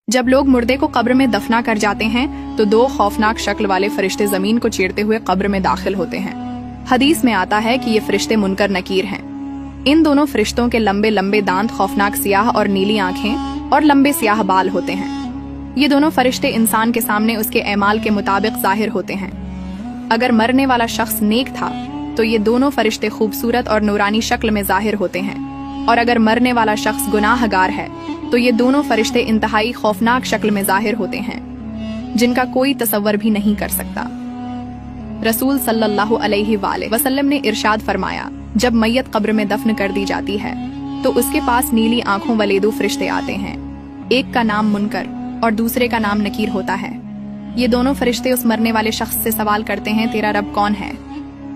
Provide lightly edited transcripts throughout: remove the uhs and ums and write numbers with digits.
जब लोग मुर्दे को कब्र में दफना कर जाते हैं तो दो खौफनाक शक्ल वाले फरिश्ते जमीन को चीरते हुए कब्र में दाखिल होते हैं। हदीस में आता है कि ये फरिश्ते मुनकर नकीर हैं। इन दोनों फरिश्तों के लंबे लंबे दांत, खौफनाक सियाह और नीली आंखें और लंबे सियाह बाल होते हैं। ये दोनों फरिश्ते इंसान के सामने उसके एमाल के मुताबिक जाहिर होते हैं। अगर मरने वाला शख्स नेक था तो ये दोनों फरिश्ते खूबसूरत और नूरानी शक्ल में जाहिर होते हैं, और अगर मरने वाला शख्स गुनाहगार है तो ये दोनों फरिश्ते इंतहाई खौफनाक शक्ल में जाहिर होते हैं, जिनका कोई तसव्वुर भी नहीं कर सकता। रसूल सल्लल्लाहु अलैहि वसल्लम ने इरशाद फरमाया, जब मैयत कब्र में दफन कर दी जाती है तो उसके पास नीली आंखों वाले दो फरिश्ते आते हैं। एक का नाम मुनकर और दूसरे का नाम नकीर होता है। ये दोनों फरिश्ते उस मरने वाले शख्स से सवाल करते हैं, तेरा रब कौन है?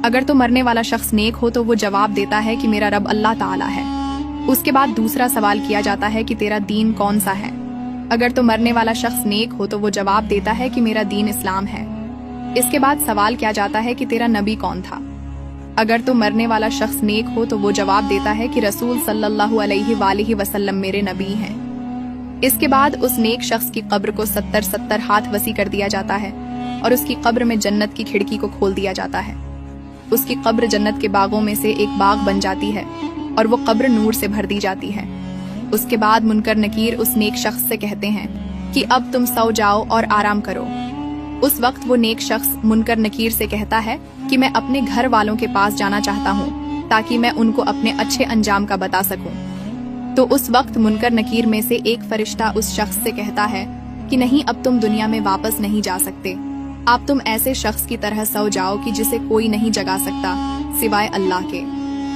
अगर तो मरने वाला शख्स नेक हो तो वो जवाब देता है कि मेरा रब अल्लाह ताला है। उसके बाद दूसरा सवाल किया जाता है कि तेरा दीन कौन सा है? अगर तो मरने वाला शख्स नेक हो तो वो जवाब देता है कि मेरा दीन इस्लाम है। इसके बाद सवाल किया जाता है कि तेरा नबी कौन था? अगर तो मरने वाला शख्स नेक हो तो वो जवाब देता है कि रसूल सल्लल्लाहु अलैहि वसल्लम मेरे नबी हैं। इसके बाद उस नेक शख्स की कब्र को 70 हाथ वसी कर दिया जाता है और उसकी कब्र में जन्नत की खिड़की को खोल दिया जाता है। उसकी कब्र जन्नत के बागों में से एक बाग बन जाती है और वो कब्र नूर से भर दी जाती है। उसके बाद मुनकर नकीर उस नेक शख्स से कहते हैं कि अब तुम सो जाओ और आराम करो। उस वक्त वो नेक शख्स मुनकर नकीर से कहता है कि मैं अपने घर वालों के पास जाना चाहता हूँ ताकि मैं उनको अपने अच्छे अंजाम का बता सकूं। तो उस वक्त मुनकर नकीर में से एक फरिश्ता उस शख्स से कहता है कि नहीं, अब तुम दुनिया में वापस नहीं जा सकते। आप तुम ऐसे शख्स की तरह सो जाओ कि जिसे कोई नहीं जगा सकता सिवाय अल्लाह के।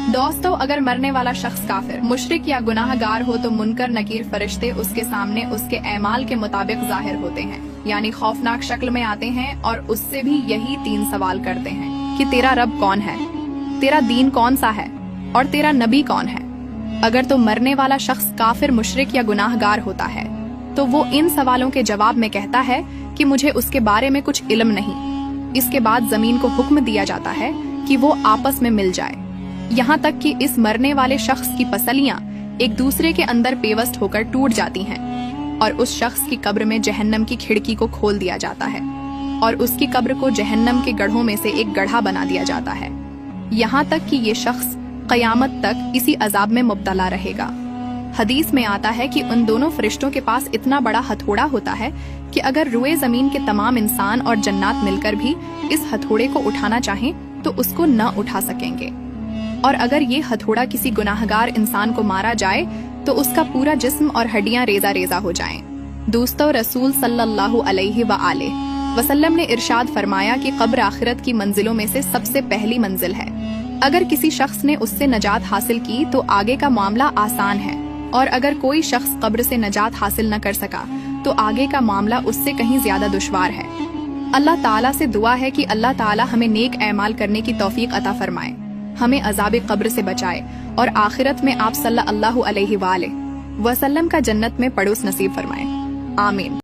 दोस्तों, अगर मरने वाला शख्स काफिर, मुशरिक या गुनाहगार हो तो मुनकर नकीर फरिश्ते उसके सामने उसके एमाल के मुताबिक जाहिर होते हैं, यानी खौफनाक शक्ल में आते हैं और उससे भी यही 3 सवाल करते हैं कि तेरा रब कौन है, तेरा दीन कौन सा है और तेरा नबी कौन है। अगर तो मरने वाला शख्स काफिर, मुशरिक या गुनाहगार होता है तो वो इन सवालों के जवाब में कहता है कि मुझे उसके बारे में कुछ इल्म नहीं। इसके बाद जमीन को हुक्म दिया जाता है कि वो आपस में मिल जाए, यहाँ तक कि इस मरने वाले शख्स की पसलियां एक दूसरे के अंदर पेवस्त होकर टूट जाती हैं और उस शख्स की कब्र में जहन्नम की खिड़की को खोल दिया जाता है और उसकी कब्र को जहन्नम के गढ़ों में से एक गढ़ा बना दिया जाता है, यहाँ तक कि ये शख्स कयामत तक इसी अजाब में मुब्तला रहेगा। हदीस में आता है कि उन दोनों फरिश्तों के पास इतना बड़ा हथौड़ा होता है कि अगर रुए जमीन के तमाम इंसान और जन्नात मिलकर भी इस हथौड़े को उठाना चाहें तो उसको न उठा सकेंगे, और अगर ये हथौड़ा किसी गुनाहगार इंसान को मारा जाए तो उसका पूरा जिस्म और हड्डियां रेजा रेजा हो जाएं। दोस्तों, रसूल सल्लल्लाहु अलैहि वसल्लम ने इरशाद फरमाया कि कब्र आखिरत की मंजिलों में से सबसे पहली मंजिल है। अगर किसी शख्स ने उससे नजात हासिल की तो आगे का मामला आसान है, और अगर कोई शख्स कब्र से नजात हासिल न कर सका तो आगे का मामला उससे कहीं ज्यादा दुश्वार है। अल्लाह ताला से दुआ है कि अल्लाह ताला हमें नेक ऐमाल करने की तौफीक अता फरमाए, हमें अजाब कब्र से बचाए और आखिरत में आप सल्लल्लाहु अलैहि वसल्लम का जन्नत में पड़ोस नसीब फरमाए। आमीन।